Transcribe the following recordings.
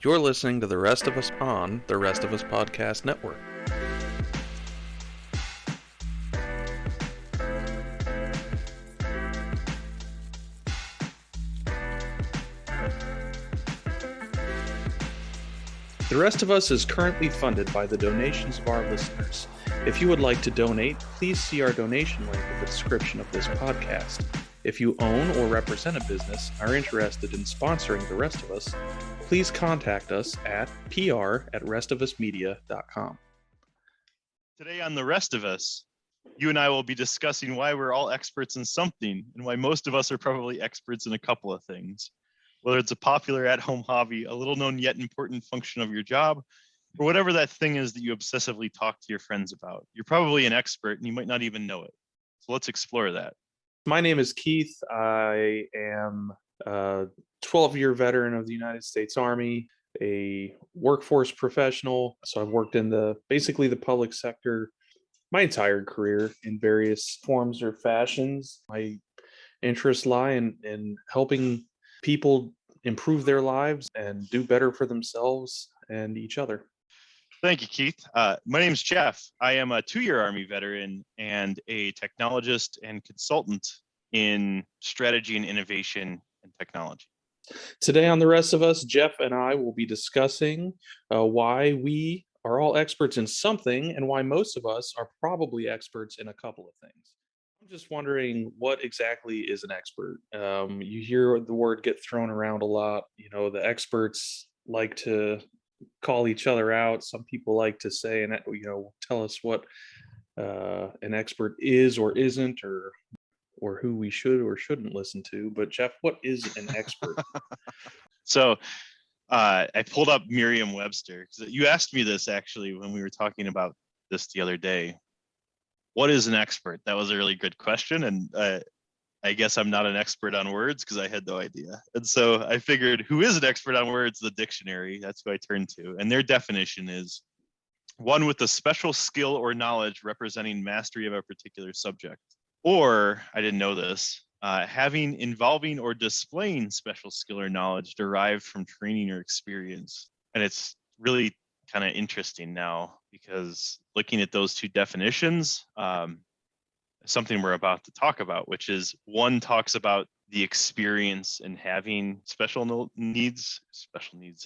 You're listening to The Rest of Us on the Rest of Us Podcast Network. The Rest of Us is currently funded by the donations of our listeners. If you would like to donate, please see our donation link in the description of this podcast. If you own or represent a business and are interested in sponsoring The Rest of Us, please contact us at pr@restofusmedia.com. Today on The Rest of Us, you and I will be discussing why we're all experts in something and why most of us are probably experts in a couple of things. Whether it's a popular at-home hobby, a little known yet important function of your job, or whatever that thing is that you obsessively talk to your friends about. You're probably an expert and you might not even know it. So let's explore that. My name is Keith. I am a 12-year veteran of the United States Army, a workforce professional. So I've worked in basically the public sector my entire career in various forms or fashions. My interests lie in helping people improve their lives and do better for themselves and each other. Thank you, Keith. My name is Jeff. I am a 2-year Army veteran and a technologist and consultant in strategy and innovation and technology. Today on The Rest of Us, Jeff and I will be discussing why we are all experts in something and why most of us are probably experts in a couple of things. I'm just wondering, what exactly is an expert? You hear the word get thrown around a lot. You know, the experts like to call each other out. Some people like to say, and tell us what an expert is or isn't, or who we should or shouldn't listen to. But Jeff, what is an expert? So I pulled up Merriam-Webster. You asked me this actually when we were talking about this the other day. What is an expert? That was a really good question. And I guess I'm not an expert on words because I had no idea. And so I figured, who is an expert on words? The dictionary. That's who I turned to. And their definition is one with a special skill or knowledge representing mastery of a particular subject. Or, I didn't know this, having, involving, or displaying special skill or knowledge derived from training or experience. And it's really kind of interesting now because looking at those two definitions, something we're about to talk about, which is one talks about the experience in having special needs,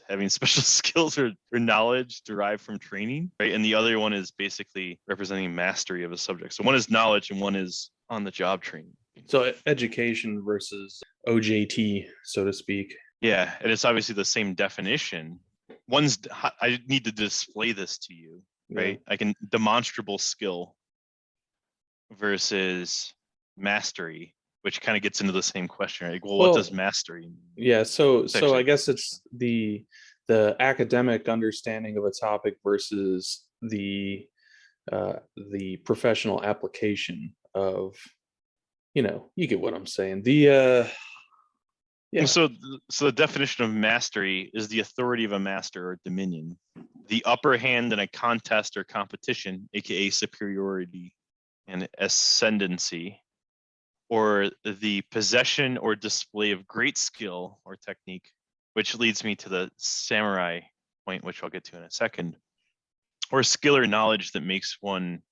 having special skills or knowledge derived from training, right? And the other one is basically representing mastery of a subject. So one is knowledge and one is on the job training. So education versus OJT, so to speak. Yeah, and it's obviously the same definition. I need to display this to you, right? Yeah. I can demonstrable skill versus mastery, which kind of gets into the same question, right? Well, what does mastery mean? Yeah, so I guess it's the academic understanding of a topic versus the professional application of, you get what I'm saying. So the definition of mastery is the authority of a master or dominion, the upper hand in a contest or competition, aka superiority and ascendancy, or the possession or display of great skill or technique, which leads me to the samurai point, which I'll get to in a second, or skill or knowledge that makes one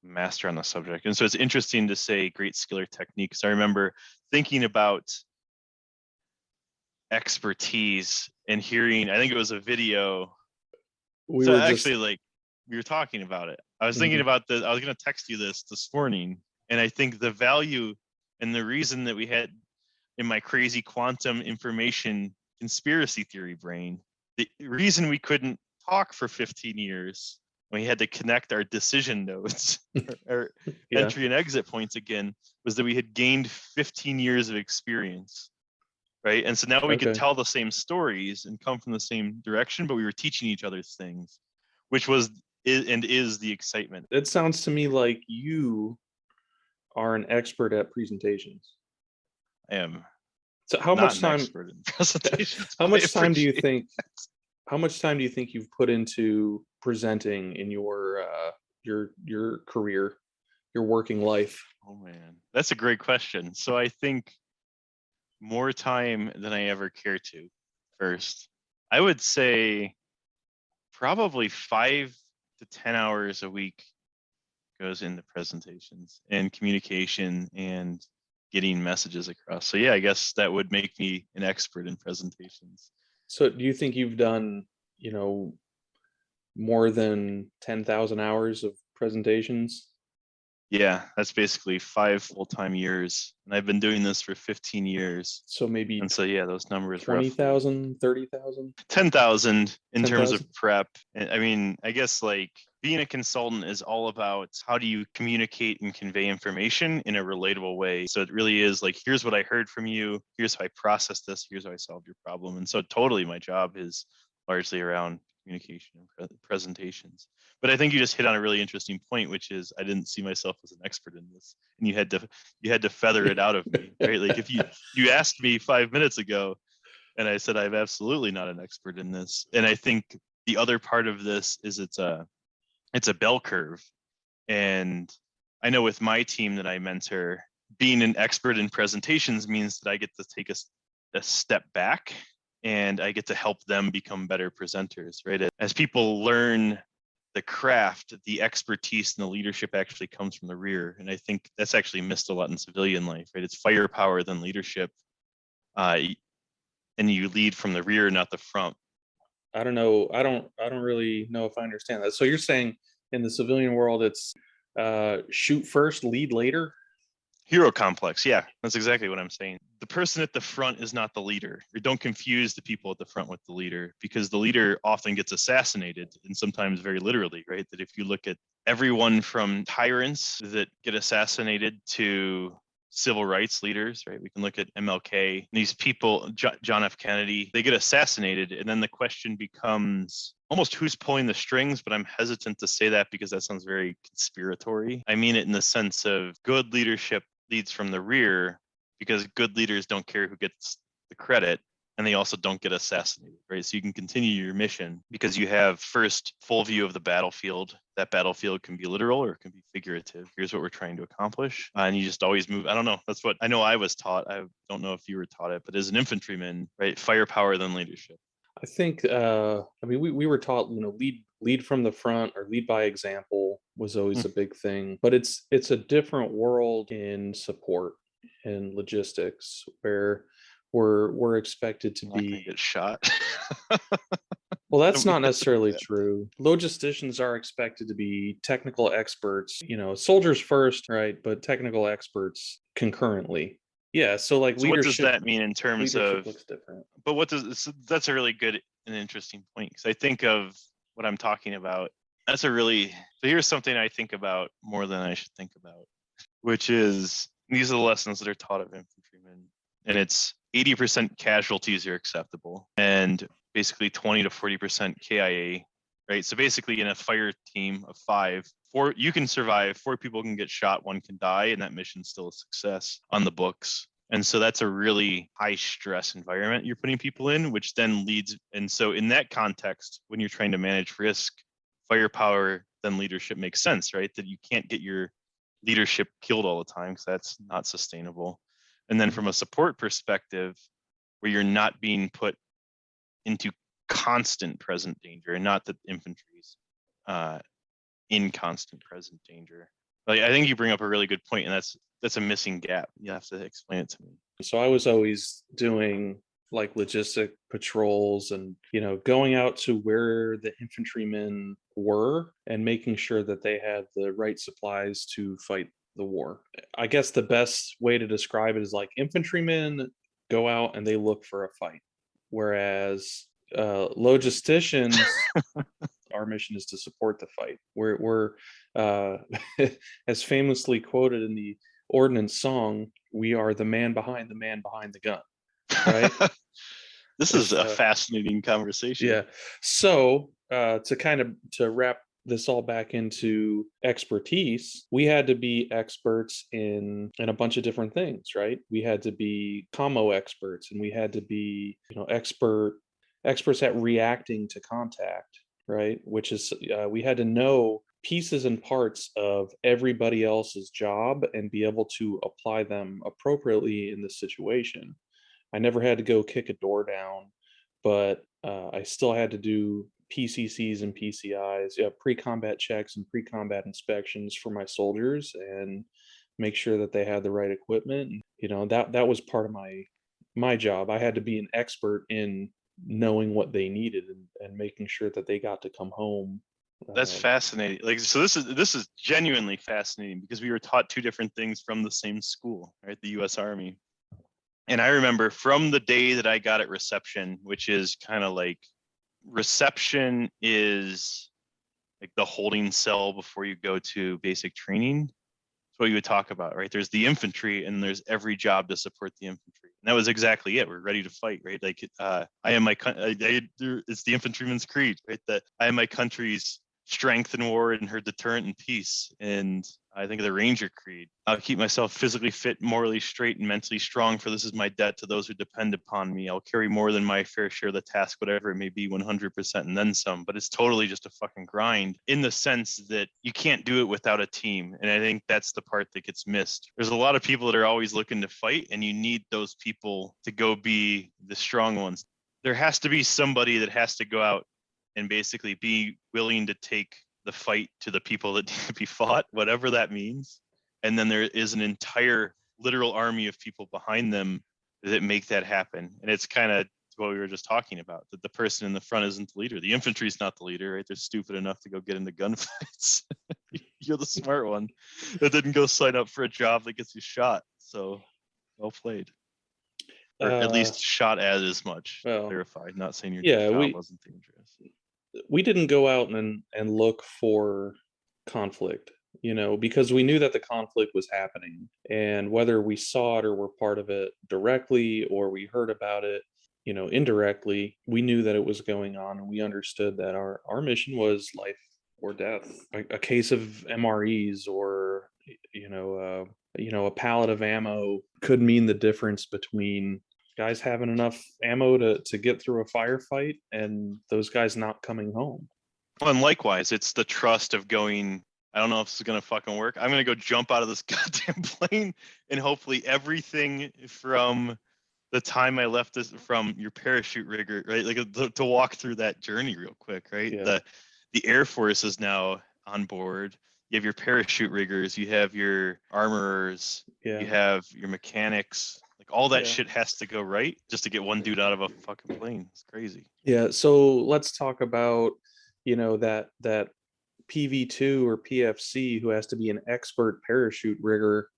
master on the subject. And so it's interesting to say great skill or technique, because I remember thinking about expertise and hearing, I think it was a video. We were talking about it. I was thinking about this. I was going to text you this morning. And I think the value and the reason that we had in my crazy quantum information conspiracy theory brain, the reason we couldn't talk for 15 years, when we had to connect our decision nodes, our entry and exit points again, was that we had gained 15 years of experience. Right. And so now we could tell the same stories and come from the same direction, but we were teaching each other things, which is the excitement. It sounds to me like you are an expert at presentations. I am. So how much time do you think you've put into presenting in your career, your working life? Oh man, that's a great question. So I think more time than I ever care to. First, I would say probably 5 to 10 hours a week goes into presentations and communication and getting messages across. So yeah, I guess that would make me an expert in presentations. So do you think you've done, more than 10,000 hours of presentations? Yeah, that's basically 5 full-time years. And I've been doing this for 15 years. So maybe And so yeah, those numbers roughly 20,000, 30,000, 10,000 in terms of 10,000? prep. I mean, I guess like being a consultant is all about how do you communicate and convey information in a relatable way. So it really is like, here's what I heard from you. Here's how I processed this. Here's how I solved your problem. And so totally my job is largely around communication and presentations. But I think you just hit on a really interesting point, which is I didn't see myself as an expert in this, and you had to feather it out of me, right? Like if you asked me 5 minutes ago, and I said I'm absolutely not an expert in this. And I think the other part of this is it's a bell curve. And I know with my team that I mentor, being an expert in presentations means that I get to take a step back and I get to help them become better presenters, right? As people learn the craft, the expertise and the leadership actually comes from the rear. And I think that's actually missed a lot in civilian life, right? It's firepower, then leadership. And you lead from the rear, not the front. I don't know. I don't really know if I understand that. So you're saying in the civilian world it's shoot first, lead later? Hero complex. Yeah, that's exactly what I'm saying. The person at the front is not the leader. Or don't confuse the people at the front with the leader, because the leader often gets assassinated, and sometimes very literally, right? That if you look at everyone from tyrants that get assassinated to civil rights leaders, right? We can look at MLK. These people, John F. Kennedy, they get assassinated, and then the question becomes almost who's pulling the strings, but I'm hesitant to say that because that sounds very conspiratory. I mean it in the sense of good leadership leads from the rear, because good leaders don't care who gets the credit, and they also don't get assassinated, right? So you can continue your mission because you have first full view of the battlefield. That battlefield can be literal or it can be figurative. Here's what we're trying to accomplish. And you just always move. I don't know. That's what I know I was taught. I don't know if you were taught it, but as an infantryman, right? Firepower, then leadership. I think I mean we were taught, lead from the front or lead by example was always Hmm, a big thing. But it's a different world in support and logistics where we're expected to I'm not going be. to get shot. Well, that's Don't mean not it like necessarily that. true. Logisticians are expected to be technical experts, soldiers first, right? But technical experts concurrently. Yeah, so like So what does leadership that mean in terms leadership of, looks different. but what does this, that's a really good and interesting point, because I think of what I'm talking about. That's a really, so here's something I think about more than I should think about, which is these are the lessons that are taught of infantrymen. And it's 80% casualties are acceptable and basically 20 to 40% KIA, right? So basically in a fire team of five, four, you can survive, four people can get shot, one can die, and that mission's still a success on the books. And so that's a really high stress environment you're putting people in, which then leads. And so in that context, when you're trying to manage risk, firepower, then leadership makes sense, right? That you can't get your leadership killed all the time because that's not sustainable. And then from a support perspective, where you're not being put into constant present danger, and not that infantry's in constant present danger. Like, I think you bring up a really good point, and that's a missing gap. You have to explain it to me. So I was always doing like logistic patrols and, going out to where the infantrymen were and making sure that they had the right supplies to fight the war. I guess the best way to describe it is like infantrymen go out and they look for a fight, whereas logisticians, our mission is to support the fight. We're uh, as famously quoted in the ordnance song, we are the man behind the gun, right? This is If a fascinating conversation. Yeah. So to wrap this all back into expertise, we had to be experts in a bunch of different things, right? We had to be commo experts, and we had to be, experts at reacting to contact, right? Which is we had to know pieces and parts of everybody else's job and be able to apply them appropriately in this situation. I never had to go kick a door down, but I still had to do PCCs and PCIs, yeah, pre-combat checks and pre-combat inspections for my soldiers, and make sure that they had the right equipment. And, that was part of my job. I had to be an expert in knowing what they needed, and making sure that they got to come home. That's Uh, fascinating. Like, so this is genuinely fascinating because we were taught two different things from the same school, right? The U.S. Army. And I remember from the day that I got at reception, which is kind of like reception is like the holding cell before you go to basic training. That's what you would talk about, right? There's the infantry, and there's every job to support the infantry. And that was exactly it. We're ready to fight, right? Like, I am my, it's the infantryman's creed, right? That I am my country's strength in war and her deterrent in peace. And I think of the Ranger Creed. I'll keep myself physically fit, morally straight, and mentally strong, for this is my debt to those who depend upon me. I'll carry more than my fair share of the task, whatever it may be, 100% and then some. But it's totally just a fucking grind, in the sense that you can't do it without a team. And I think that's the part that gets missed. There's a lot of people that are always looking to fight, and you need those people to go be the strong ones. There has to be somebody that has to go out and basically be willing to take the fight to the people that need to be fought, whatever that means. And then there is an entire literal army of people behind them that make that happen. And it's kind of what we were just talking about, that the person in the front isn't the leader. The infantry is not the leader, right? They're stupid enough to go get into gunfights. You're the smart one that didn't go sign up for a job that gets you shot. So well played. Or at uh, least shot as much, to well, clarify. Not saying your yeah, job we wasn't dangerous. we didn't go out and look for conflict, because we knew that the conflict was happening, and whether we saw it or were part of it directly, or we heard about it, indirectly, we knew that it was going on, and we understood that our mission was life or death. A case of MREs, or a pallet of ammo could mean the difference between guys having enough ammo to get through a firefight, and those guys not coming home. Well, and likewise, it's the trust of going, I don't know if this is going to fucking work. I'm going to go jump out of this goddamn plane, and hopefully everything from the time I left this, from your parachute rigger, right? Like, to walk through that journey real quick, right? Yeah, The Air Force is now on board. You have your parachute riggers, you have your armorers, you yeah, have your mechanics. Like, all that yeah. shit has to go right just to get one dude out of a fucking plane. It's crazy. Yeah, so let's talk about, that PV2 or PFC who has to be an expert parachute rigger,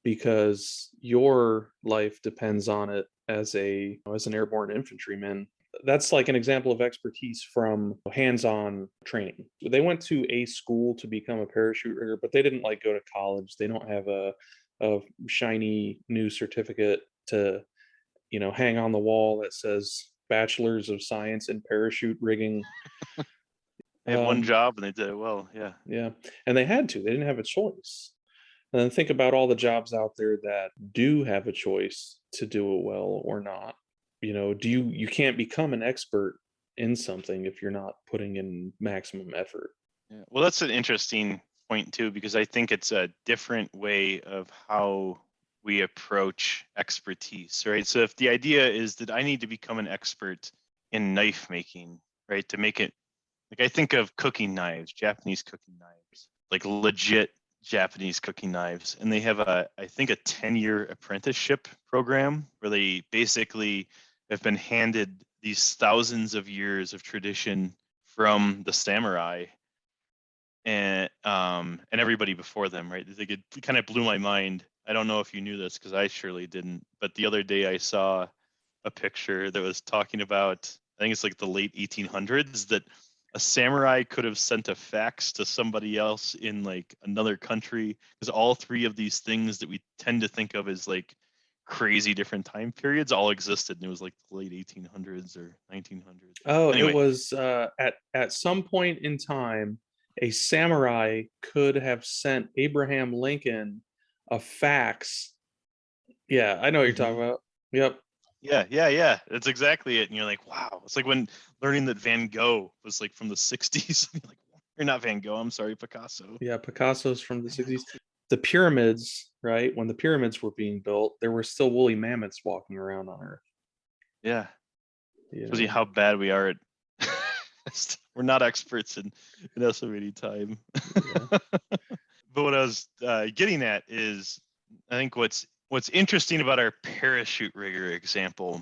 because your life depends on it as an airborne infantryman. That's like an example of expertise from hands-on training. They went to a school to become a parachute rigger, but they didn't like go to college. They don't have a shiny new certificate to, hang on the wall that says Bachelors of Science in Parachute Rigging. They had one Um, job and they did it well. Yeah. yeah, and they had to. They didn't have a choice. And then think about all the jobs out there that do have a choice to do it well or not. Do you can't become an expert in something if you're not putting in maximum effort. Yeah. Well, that's an interesting point too, because I think it's a different way of how we approach expertise, right? So if the idea is that I need to become an expert in knife making, right, to make it, like, I think of cooking knives, Japanese cooking knives, like legit Japanese cooking knives, and they have I think a 10-year apprenticeship program where they basically have been handed these thousands of years of tradition from the samurai and everybody before them, right? It kind of blew my mind. I don't know if you knew this because I surely didn't, but the other day I saw a picture that was talking about, I think it's like the late 1800s, that a samurai could have sent a fax to somebody else in like another country, because all three of these things that we tend to think of as like crazy different time periods all existed, and it was like the late 1800s or 1900s. Oh, it Anyway, was at some point in time, a samurai could have sent Abraham Lincoln a fax. Yeah, I know what you're talking mhm. about. Yep. Yeah. That's exactly it. And you're like, wow. It's like when learning that Van Gogh was like from the 60s. You're like, you're not Van Gogh. I'm sorry, Picasso. Yeah, Picasso's from the 60s. The pyramids, right? When the pyramids were being built, there were still woolly mammoths walking around on Earth. Yeah. you Shows you know. how bad we are at. We're not experts in estimating time. Yeah. But what I was getting at is, I think what's interesting about our parachute rigger example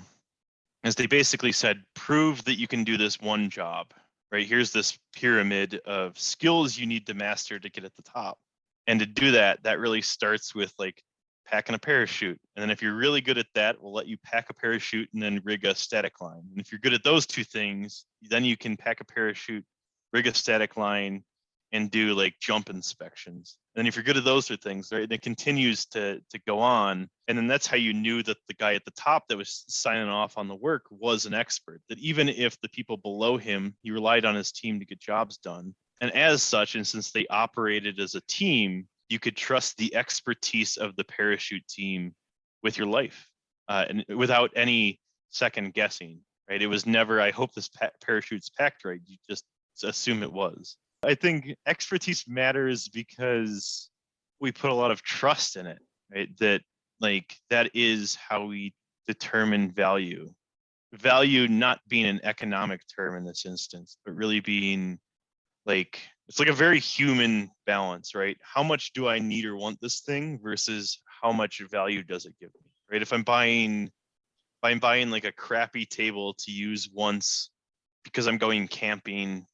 is they basically said, prove that you can do this one job, right? Here's this pyramid of skills you need to master to get at the top. And to do that, that really starts with like packing a parachute. And then if you're really good at that, we'll let you pack a parachute and then rig a static line. And if you're good at those two things, then you can pack a parachute, rig a static line, and do like jump inspections. And if you're good at those two things, right, it continues to go on. And then that's how you knew that the guy at the top that was signing off on the work was an expert. That even if the people below him, he relied on his team to get jobs done. And as such, and since they operated as a team, you could trust the expertise of the parachute team with your life, and without any second guessing, right? It was never, I hope this parachute's packed right. You just assume it was. I think expertise matters because we put a lot of trust in it, right? That like that is how we determine value. Value not being an economic term in this instance, but really being like it's like a very human balance, right? How much do I need or want this thing versus how much value does it give me, right? If I'm buying like a crappy table to use once because I'm going camping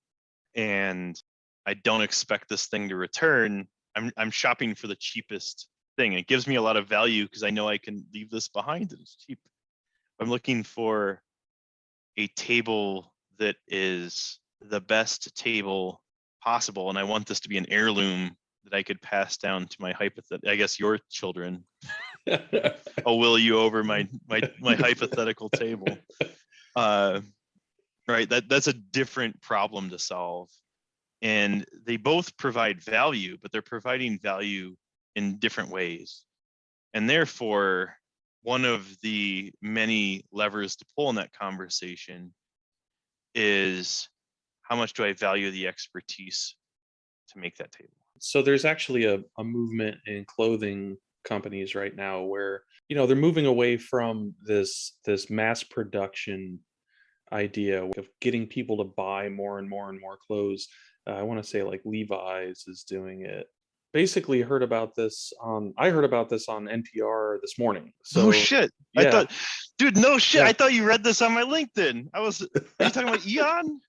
and I don't expect this thing to return, I'm shopping for the cheapest thing. It gives me a lot of value because I know I can leave this behind and it's cheap. I'm looking for a table that is the best table possible, and I want this to be an heirloom that I could pass down to my I guess your children. I'll will you over my hypothetical table. Right, that's a different problem to solve. And they both provide value, but they're providing value in different ways. And therefore, one of the many levers to pull in that conversation is how much do I value the expertise to make that table? So there's actually a movement in clothing companies right now where, they're moving away from this mass production idea of getting people to buy more and more and more clothes. I want to say like Levi's is doing it. Basically I heard about this on NPR this morning. No So shit. I yeah, thought, dude, no shit. I yeah. thought you read this on my LinkedIn. Are you talking about Eon?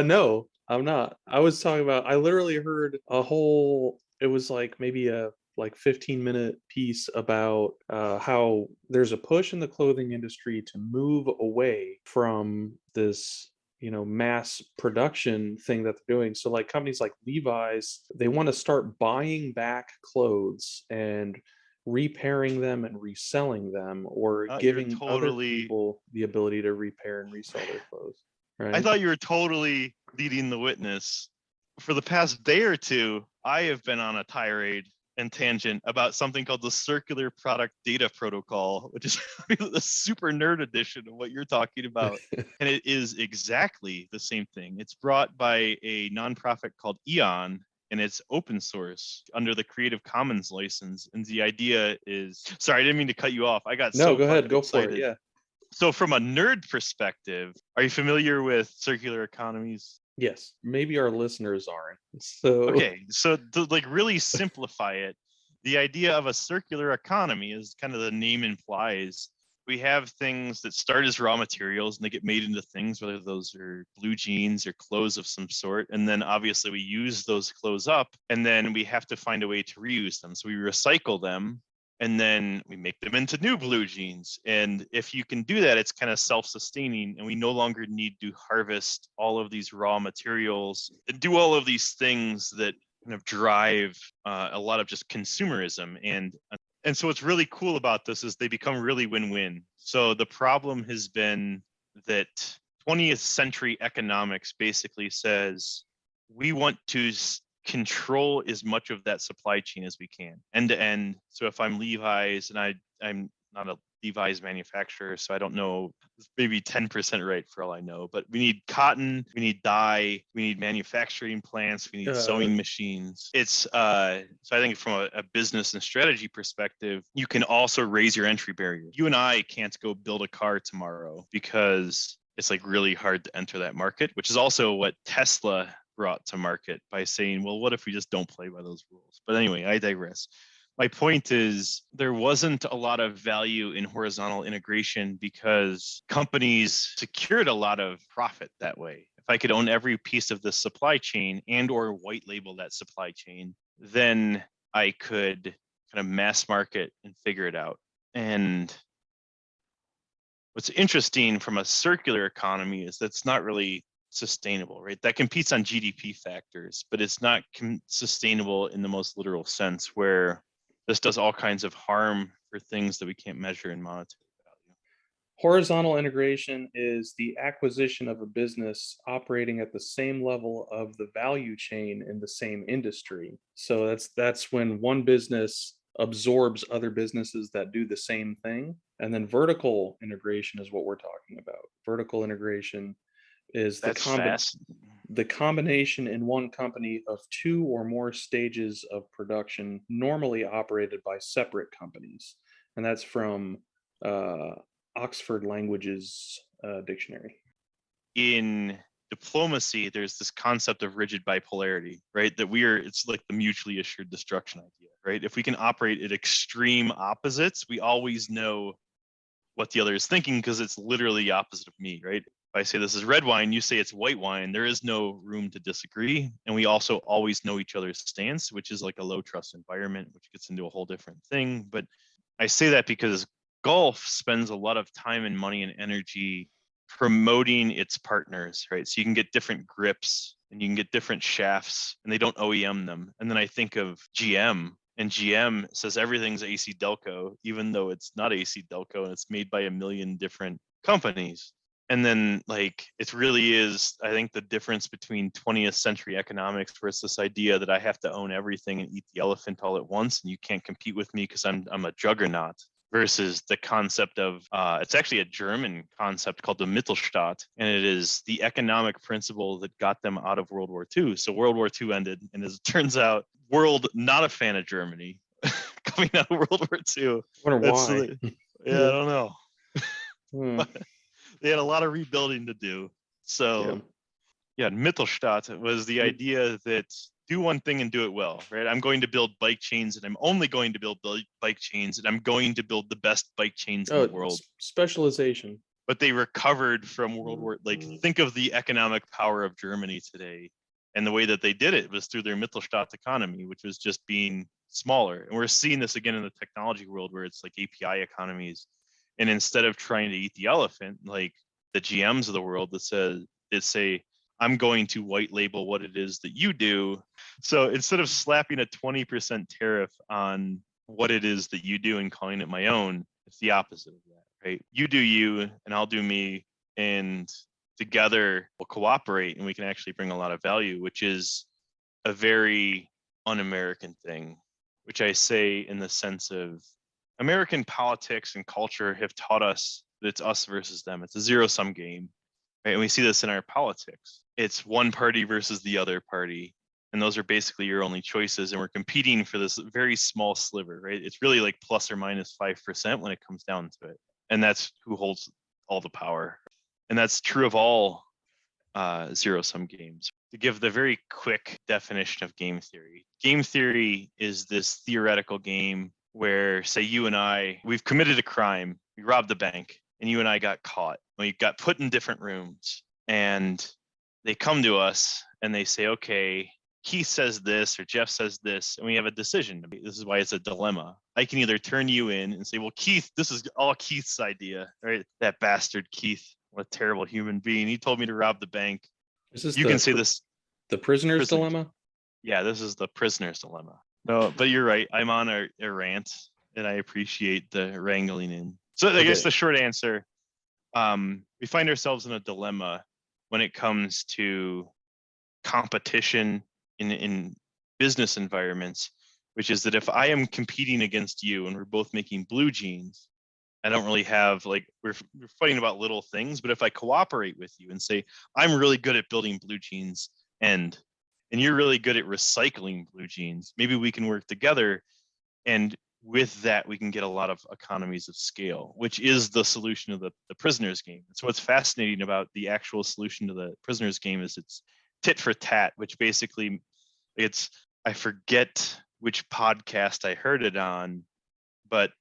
No, I'm not. I literally heard it was like maybe a like 15-minute piece about how there's a push in the clothing industry to move away from this, mass production thing that they're doing. So like companies like Levi's, they want to start buying back clothes and repairing them and reselling them, or You're giving other totally, people the ability to repair and resell their clothes. I Right. thought you were totally leading the witness. For the past day or two, I have been on a tirade and tangent about something called the Circular Product Data Protocol, which is the super nerd edition of what you're talking about. And it is exactly the same thing. It's brought by a nonprofit called Eon, and it's open source under the Creative Commons license. And the idea is, sorry, I didn't mean to cut you off. I got No, so go ahead, fucking go for it. excited. Yeah. So from a nerd perspective, are you familiar with circular economies? Yes. Maybe our listeners aren't. So Okay, so to like really simplify it, the idea of a circular economy is kind of the name implies. We have things that start as raw materials and they get made into things, whether those are blue jeans or clothes of some sort. And then obviously we use those clothes up and then we have to find a way to reuse them. So we recycle them and then we make them into new blue jeans. And if you can do that, it's kind of self-sustaining and we no longer need to harvest all of these raw materials and do all of these things that kind of drive a lot of just consumerism. And so what's really cool about this is they become really win-win. So the problem has been that 20th century economics basically says we want to control as much of that supply chain as we can, end to end. So if I'm Levi's and I'm not a Levi's manufacturer, so I don't know, maybe 10% right for all I know, but we need cotton, we need dye, we need manufacturing plants, we need uh sewing machines. It's so I think from a business and strategy perspective, you can also raise your entry barrier. You and I can't go build a car tomorrow because it's like really hard to enter that market, which is also what Tesla brought to market by saying, well, what if we just don't play by those rules? But anyway, I digress. My point is there wasn't a lot of value in horizontal integration because companies secured a lot of profit that way. If I could own every piece of the supply chain and or white label that supply chain, then I could kind of mass market and figure it out. And what's interesting from a circular economy is that's not really sustainable, right? That competes on GDP factors, but it's not sustainable in the most literal sense, where this does all kinds of harm for things that we can't measure in monetary value. Horizontal integration is the acquisition of a business operating at the same level of the value chain in the same industry. So that's when one business absorbs other businesses that do the same thing. And then vertical integration is what we're talking about. Vertical integration is That's fast. the combination in one company of two or more stages of production normally operated by separate companies. And that's from uh, Oxford Languages Dictionary. In diplomacy, there's this concept of rigid bipolarity, right? It's like the mutually assured destruction idea, right? If we can operate at extreme opposites, we always know what the other is thinking because it's literally opposite of me, right? If I say this is red wine, you say it's white wine, there is no room to disagree. And we also always know each other's stance, which is like a low trust environment, which gets into a whole different thing. But I say that because golf spends a lot of time and money and energy promoting its partners, right? So you can get different grips and you can get different shafts and they don't OEM them. And then I think of GM, and GM says everything's AC Delco, even though it's not AC Delco and it's made by a million different companies. And then like it really is, I think, the difference between 20th century economics versus this idea that I have to own everything and eat the elephant all at once and you can't compete with me because I'm a juggernaut, versus the concept of it's actually a German concept called the Mittelstaat, and it is the economic principle that got them out of World War II. So World War II ended, and as it turns out, world not a fan of Germany coming out of World War II. I wonder That's why. yeah, I don't know. Hmm. They had a lot of rebuilding to do. So Yeah. yeah, Mittelstadt was the idea that do one thing and do it well, right? I'm going to build bike chains and I'm only going to build bike chains and I'm going to build the best bike chains in the world. Specialization. But they recovered from World War, like think of the economic power of Germany today. And the way that they did it was through their Mittelstadt economy, which was just being smaller. And we're seeing this again in the technology world where it's like API economies. And instead of trying to eat the elephant, like the GMs of the world that say, I'm going to white label what it is that you do. So instead of slapping a 20% tariff on what it is that you do and calling it my own, it's the opposite of that, right? You do you and I'll do me, and together we'll cooperate and we can actually bring a lot of value, which is a very un-American thing, which I say in the sense of American politics and culture have taught us that it's us versus them. It's a zero-sum game, right? And we see this in our politics. It's one party versus the other party. And those are basically your only choices. And we're competing for this very small sliver, right? It's really like plus or minus 5% when it comes down to it. And that's who holds all the power. And that's true of all zero-sum games. To give the very quick definition of game theory is this theoretical game where, say, you and I, we've committed a crime, we robbed the bank, and you and I got caught. We got put in different rooms, and they come to us and they say, okay, Keith says this or Jeff says this, and we have a decision. This is why it's a dilemma. I can either turn you in and say, well, Keith, this is all Keith's idea, right? That bastard Keith, what a terrible human being. He told me to rob the bank. Is this You can say this. The prisoner's dilemma? Yeah, this is the prisoner's dilemma. No, but you're right. I'm on a rant, and I appreciate the wrangling in. So I guess the short answer, we find ourselves in a dilemma when it comes to competition in business environments, which is that if I am competing against you and we're both making blue jeans, I don't really have like we're fighting about little things, but if I cooperate with you and say I'm really good at building blue jeans and you're really good at recycling blue jeans, maybe we can work together and with that, we can get a lot of economies of scale, which is the solution of the prisoners game. So what's fascinating about the actual solution to the prisoners game is it's tit for tat, which basically it's, I forget which podcast I heard it on, but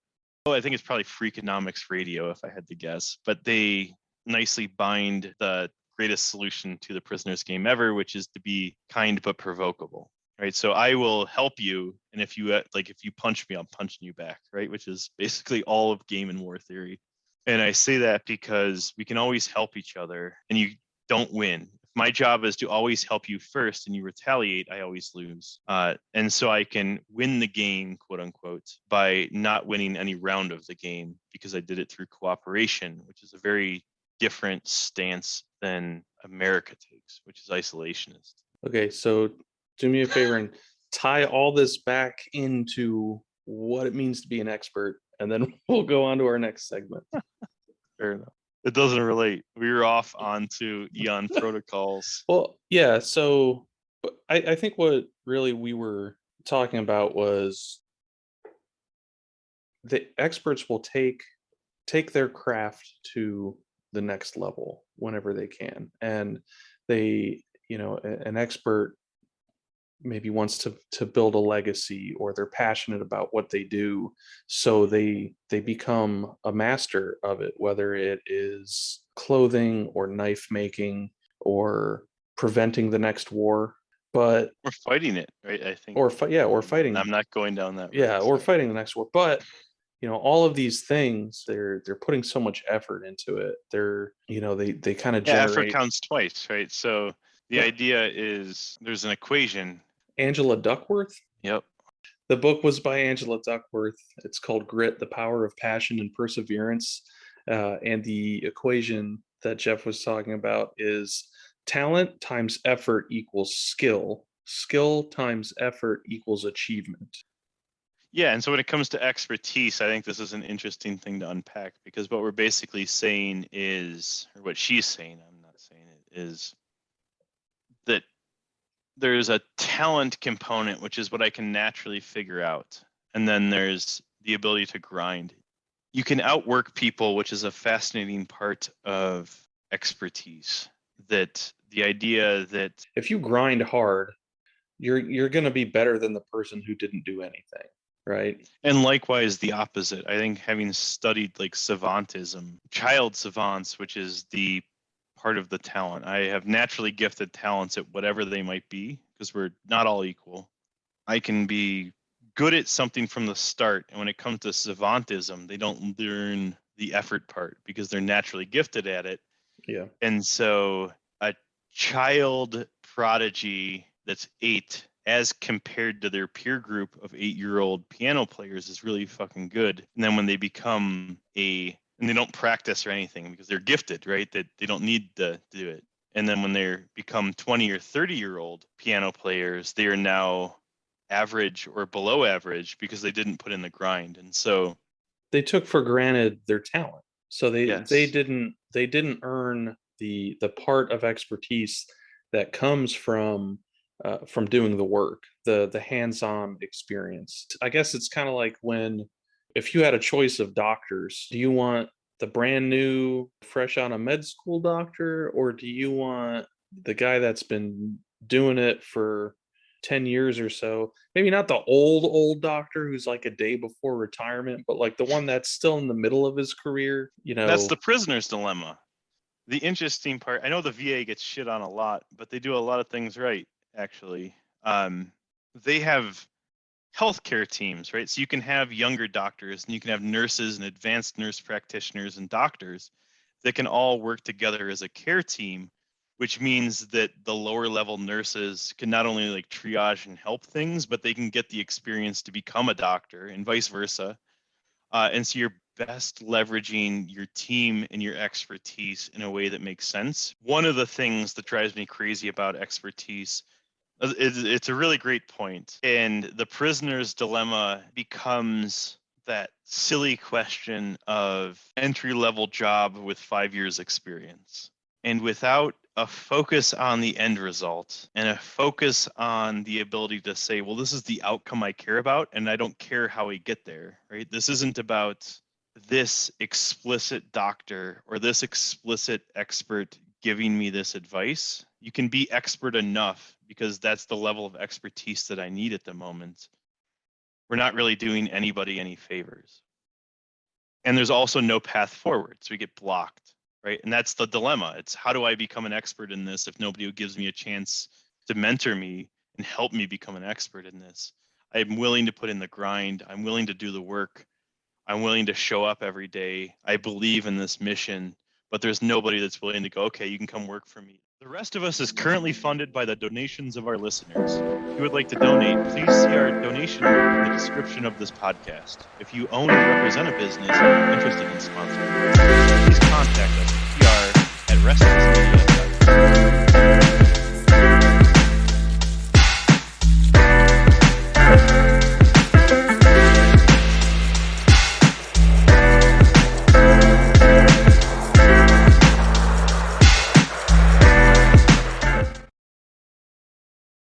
I think it's probably Freakonomics Radio if I had to guess. But they nicely bind the greatest solution to the prisoners game ever, which is to be kind but provocable. Right. So I will help you. And if you if you punch me, I'm punching you back. Right. Which is basically all of game and war theory. And I say that because we can always help each other and you don't win. If my job is to always help you first and you retaliate, I always lose. And so I can win the game, quote unquote, by not winning any round of the game because I did it through cooperation, which is a very different stance than America takes, which is isolationist. Okay, so do me a favor and tie all this back into what it means to be an expert, and then we'll go on to our next segment. Fair enough. It doesn't relate. We were off onto Eon protocols. Well, yeah, so but I think what really we were talking about was the experts will take their craft to the next level whenever they can. And they, an expert maybe wants to build a legacy, or they're passionate about what they do, so they become a master of it, whether it is clothing or knife making or preventing the next war. But We're fighting it, right? I think. or fighting, I'm not going down that yeah, road. or Sorry. fighting the next war. But all of these things, they're putting so much effort into it. They kind of Yeah, effort generate. counts twice, right? So the What? idea is there's an equation. Angela Duckworth. Yep. The book was by Angela Duckworth. It's called Grit: The Power of Passion and Perseverance. And the equation that Jeff was talking about is talent times effort equals skill. Skill times effort equals achievement. Yeah, and so when it comes to expertise, I think this is an interesting thing to unpack because what we're basically saying is, or what she's saying, I'm not saying it, is that there's a talent component, which is what I can naturally figure out. And then there's the ability to grind. You can outwork people, which is a fascinating part of expertise. That the idea that If you grind hard, you're going to be better than the person who didn't do anything, right? and likewise the opposite. I think having studied like savantism, child savants, which is the part of the talent. I have naturally gifted talents at whatever they might be because we're not all equal. I can be good at something from the start. And when it comes to savantism, they don't learn the effort part because they're naturally gifted at it. Yeah. And so a child prodigy that's 8 as compared to their peer group of 8-year-old piano players is really fucking good. And then when they become and they don't practice or anything because they're gifted, right? That they don't need to do it. And then when they become 20 or 30-year-old piano players, they are now average or below average because they didn't put in the grind. And so They took for granted their talent. So they yes. didn't earn the part of expertise that comes from doing the work, the hands-on experience. I guess it's kind of like when, if you had a choice of doctors, do you want the brand new, fresh out of med school doctor, or do you want the guy that's been doing it for 10 years or so? Maybe not the old doctor who's like a day before retirement, but like the one that's still in the middle of his career, That's the prisoner's dilemma. The interesting part, I know the VA gets shit on a lot, but they do a lot of things right, actually. They have healthcare teams, right? So you can have younger doctors and you can have nurses and advanced nurse practitioners and doctors that can all work together as a care team, which means that the lower level nurses can not only like triage and help things, but they can get the experience to become a doctor and vice versa. And so you're best leveraging your team and your expertise in a way that makes sense. One of the things that drives me crazy about expertise, it's a really great point. And the prisoner's dilemma becomes that silly question of entry level job with 5 years experience. And without a focus on the end result and a focus on the ability to say, well, this is the outcome I care about, and I don't care how we get there, right? This isn't about this explicit doctor or this explicit expert giving me this advice. You can be expert enough because that's the level of expertise that I need at the moment. We're not really doing anybody any favors. And there's also no path forward, so we get blocked. Right. And that's the dilemma. It's how do I become an expert in this if nobody gives me a chance to mentor me and help me become an expert in this? I'm willing to put in the grind. I'm willing to do the work. I'm willing to show up every day. I believe in this mission, but there's nobody that's willing to go, okay, you can come work for me. The Rest of Us is currently funded by the donations of our listeners. If you would like to donate, please see our donation link in the description of this podcast. If you own or represent a business and are interested in sponsoring, please contact us at PR@restivusmedia.com.